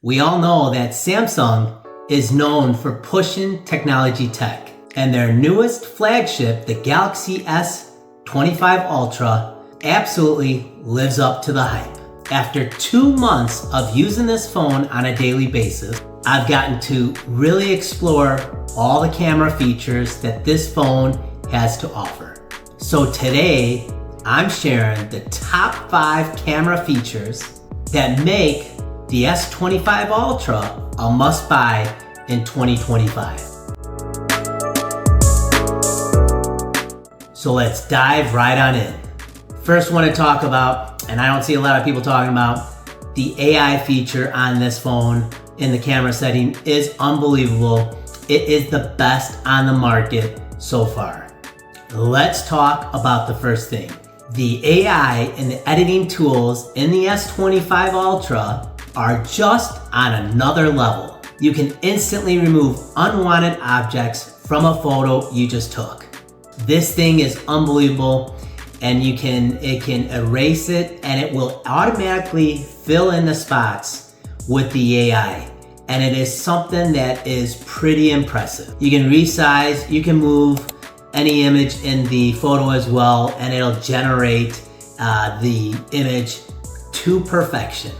We all know that Samsung is known for pushing technology tech, and their newest flagship, the Galaxy S25 Ultra, absolutely lives up to the hype. After 2 months of using this phone on a daily basis, I've gotten to really explore all the camera features that this phone has to offer. So today, I'm sharing the top 5 camera features that make the S25 Ultra a must-buy in 2025. So let's dive right on in. First, I want to talk about, and I don't see a lot of people talking about, the AI feature on this phone in the camera setting is unbelievable. It is the best on the market so far. Let's talk about the first thing. The AI and the editing tools in the S25 Ultra are just on another level. You can instantly remove unwanted objects from a photo you just took. This thing is unbelievable, and it can erase it, and it will automatically fill in the spots with the AI. And it is something that is pretty impressive. You can resize, you can move any image in the photo as well, and it'll generate the image to perfection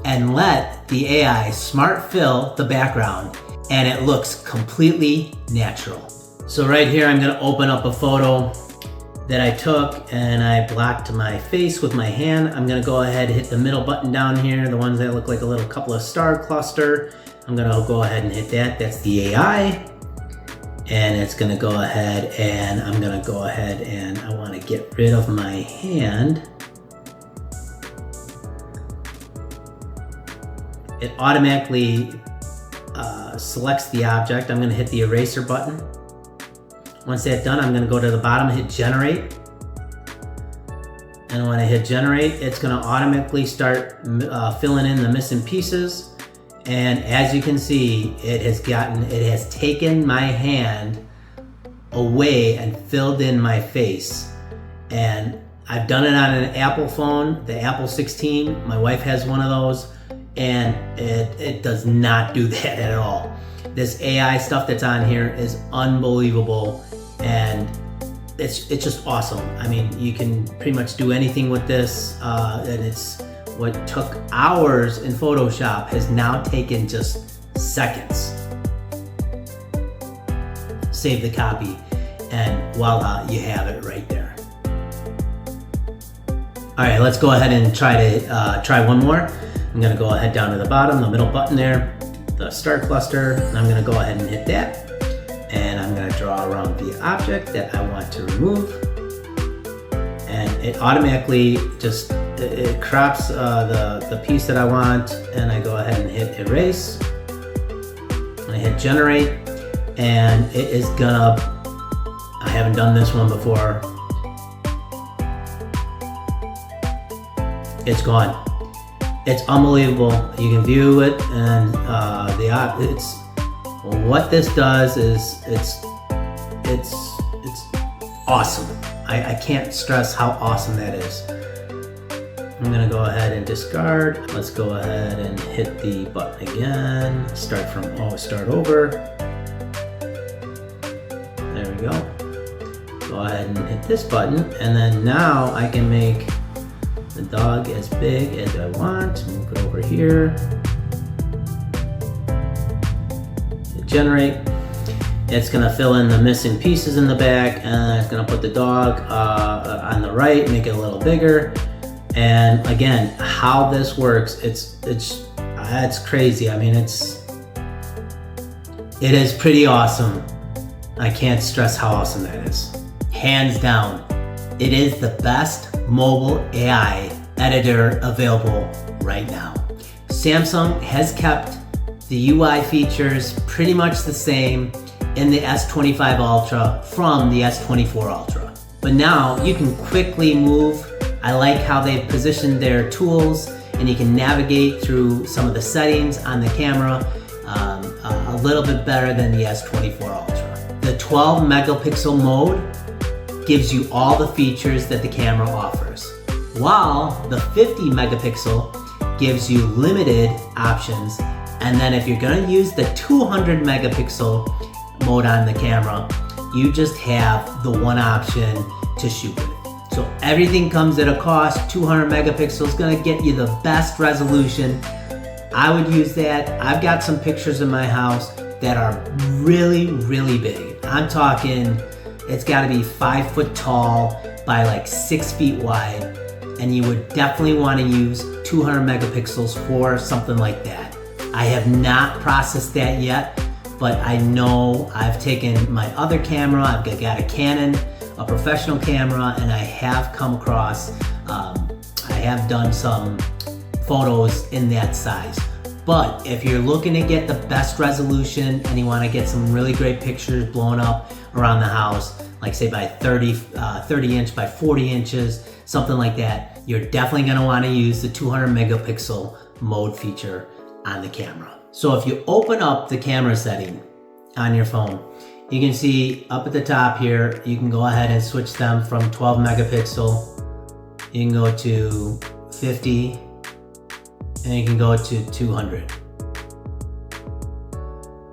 and let the AI smart fill the background, and it looks completely natural. So right here, I'm gonna open up a photo that I took and I blocked my face with my hand. I'm gonna go ahead and hit the middle button down here, the ones that look like a little couple of star cluster. I'm gonna go ahead and hit that. That's the AI. And it's gonna go ahead and I'm gonna go ahead and I wanna get rid of my hand. It automatically selects the object. I'm gonna hit the eraser button. Once that's done, I'm gonna go to the bottom, hit generate. And when I hit generate, it's gonna automatically start filling in the missing pieces. And as you can see, it has taken my hand away and filled in my face. And I've done it on an Apple phone, the Apple 16. My wife has one of those, and it does not do that at all. This AI stuff that's on here is unbelievable, and it's just awesome. I mean, you can pretty much do anything with this, and it's what took hours in Photoshop has now taken just seconds. Save the copy, and voila, you have it right there. All right, let's go ahead and try one more. I'm gonna go ahead down to the bottom, the middle button there, the star cluster, and I'm gonna go ahead and hit that. And I'm gonna draw around the object that I want to remove. And it automatically just, it crops the piece that I want, and I go ahead and hit erase. And I hit generate, and it is gonna, I haven't done this one before. It's gone. It's unbelievable. You can view it, and what this does is it's awesome. I can't stress how awesome that is. I'm gonna go ahead and discard. Let's go ahead and hit the button again. Start over. There we go. Go ahead and hit this button, and then now I can make the dog as big as I want. Move it over here. Hit generate. It's gonna fill in the missing pieces in the back, and it's gonna put the dog on the right, make it a little bigger. And again, how this works, it's crazy. I mean, it is pretty awesome. I can't stress how awesome that is. Hands down, it is the best mobile AI editor available right now. Samsung has kept the UI features pretty much the same in the S25 Ultra from the S24 Ultra. But now you can quickly move. I like how they've positioned their tools, and you can navigate through some of the settings on the camera a little bit better than the S24 Ultra. The 12 megapixel mode gives you all the features that the camera offers, while the 50 megapixel gives you limited options And then if you're gonna use the 200 megapixel mode on the camera, you just have the one option to shoot with. So everything comes at a cost. 200 megapixels is gonna get you the best resolution. I would use that. I've got some pictures in my house that are really, really big. I'm talking, it's gotta be 5 foot tall by like 6 feet wide. And you would definitely wanna use 200 megapixels for something like that. I have not processed that yet, but I know I've taken my other camera, I've got a Canon, a professional camera, and I have come across, I have done some photos in that size. But if you're looking to get the best resolution and you want to get some really great pictures blown up around the house, like say by 30 inch by 40 inches, something like that, you're definitely going to want to use the 200 megapixel mode feature on the camera. So if you open up the camera setting on your phone, you can see up at the top here, you can go ahead and switch them from 12 megapixel. You can go to 50, and you can go to 200.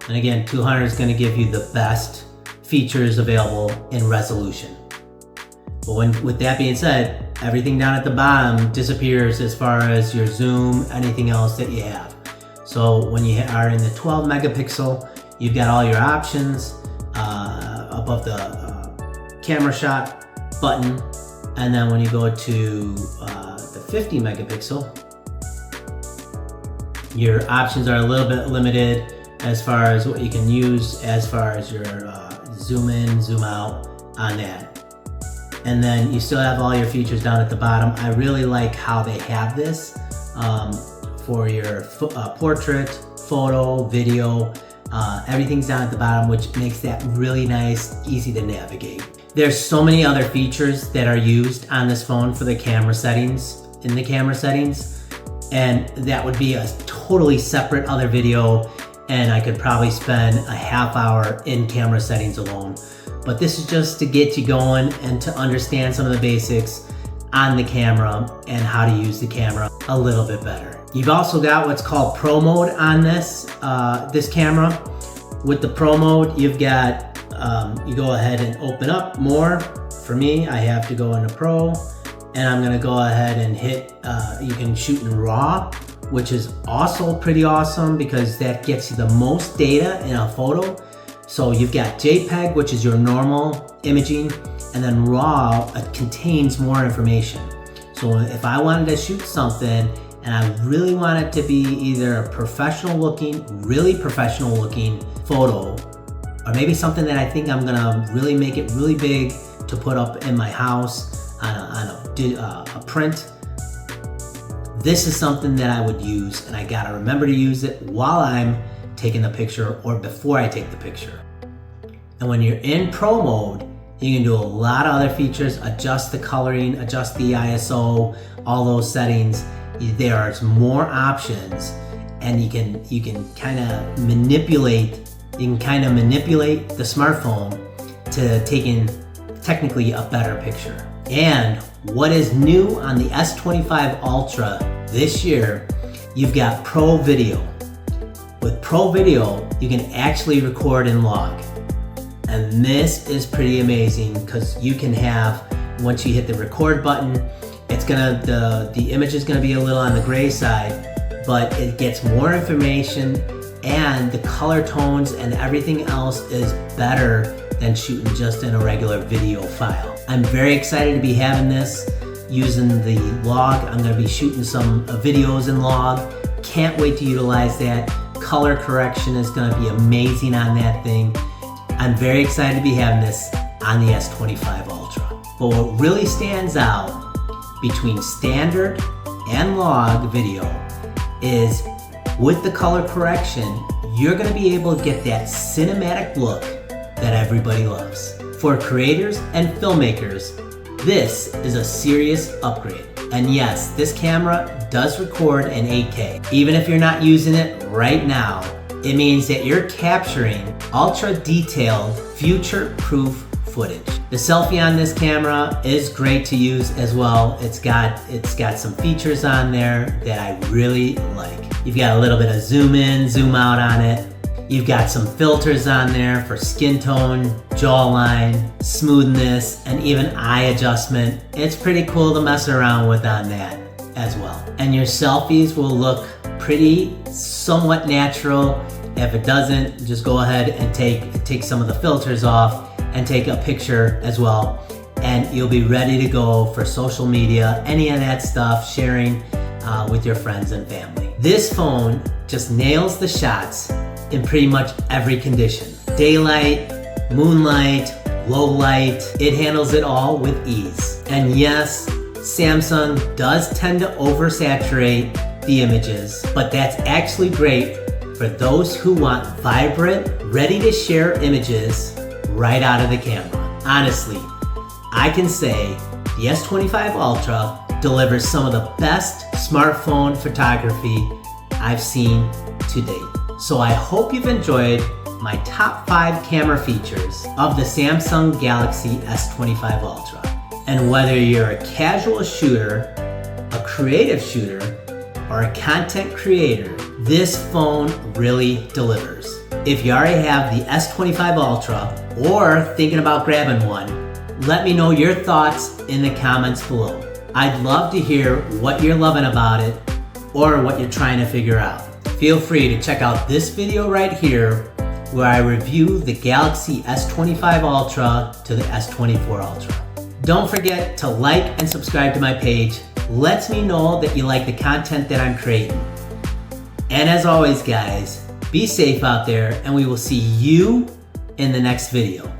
And again, 200 is going to give you the best features available in resolution. But with that being said, everything down at the bottom disappears as far as your zoom, anything else that you have. So when you are in the 12 megapixel, you've got all your options above the camera shot button. And then when you go to the 50 megapixel, your options are a little bit limited as far as what you can use as far as your zoom in, zoom out on that. And then you still have all your features down at the bottom. I really like how they have this for your portrait, photo, video, everything's down at the bottom, which makes that really nice, easy to navigate. There's so many other features that are used on this phone for the camera settings, in the camera settings, and that would be a totally separate other video, and I could probably spend a half hour in camera settings alone. But this is just to get you going and to understand some of the basics on the camera and how to use the camera a little bit better. You've also got what's called Pro mode on this camera. With the Pro mode, you've got, you go ahead and open up more. For me, I have to go into Pro, and I'm gonna go ahead and hit, you can shoot in RAW, which is also pretty awesome because that gets you the most data in a photo. So you've got JPEG, which is your normal imaging, and then RAW contains more information. So if I wanted to shoot something and I really want it to be either a professional looking, really professional looking photo, or maybe something that I think I'm gonna really make it really big to put up in my house on a print, this is something that I would use, and I gotta remember to use it while I'm taking the picture or before I take the picture. And when you're in Pro mode, you can do a lot of other features, adjust the coloring, adjust the ISO, all those settings. There's more options, and you can kind of manipulate the smartphone to taking technically a better picture. And what is new on the S25 Ultra this year, you've got Pro Video. With Pro Video, you can actually record and log. And this is pretty amazing because you can have, once you hit the record button, it's gonna, the image is gonna be a little on the gray side, but it gets more information, and the color tones and everything else is better than shooting just in a regular video file. I'm very excited to be having this, using the log. I'm gonna be shooting some videos in log. Can't wait to utilize that. Color correction is gonna be amazing on that thing. I'm very excited to be having this on the S25 Ultra. But what really stands out between standard and log video is with the color correction, you're gonna be able to get that cinematic look that everybody loves. For creators and filmmakers, this is a serious upgrade. And yes, this camera does record in 8K. Even if you're not using it right now, it means that you're capturing ultra detailed, future-proof footage. The selfie on this camera is great to use as well. It's got some features on there that I really like. You've got a little bit of zoom in, zoom out on it. You've got some filters on there for skin tone, jawline, smoothness, and even eye adjustment. It's pretty cool to mess around with on that as well. And your selfies will look pretty somewhat natural. If it doesn't, just go ahead and take some of the filters off and take a picture as well. And you'll be ready to go for social media, any of that stuff, sharing with your friends and family. This phone just nails the shots in pretty much every condition. Daylight, moonlight, low light, it handles it all with ease. And yes, Samsung does tend to oversaturate the images, but that's actually great for those who want vibrant, ready to share images right out of the camera. Honestly, I can say the S25 Ultra delivers some of the best smartphone photography I've seen to date. So I hope you've enjoyed my top 5 camera features of the Samsung Galaxy S25 Ultra. And whether you're a casual shooter, a creative shooter, or a content creator, this phone really delivers. If you already have the S25 Ultra or thinking about grabbing one, let me know your thoughts in the comments below. I'd love to hear what you're loving about it or what you're trying to figure out. Feel free to check out this video right here where I review the Galaxy S25 Ultra to the S24 Ultra. Don't forget to like and subscribe to my page. Lets me know that you like the content that I'm creating. And as always, guys, be safe out there, and we will see you in the next video.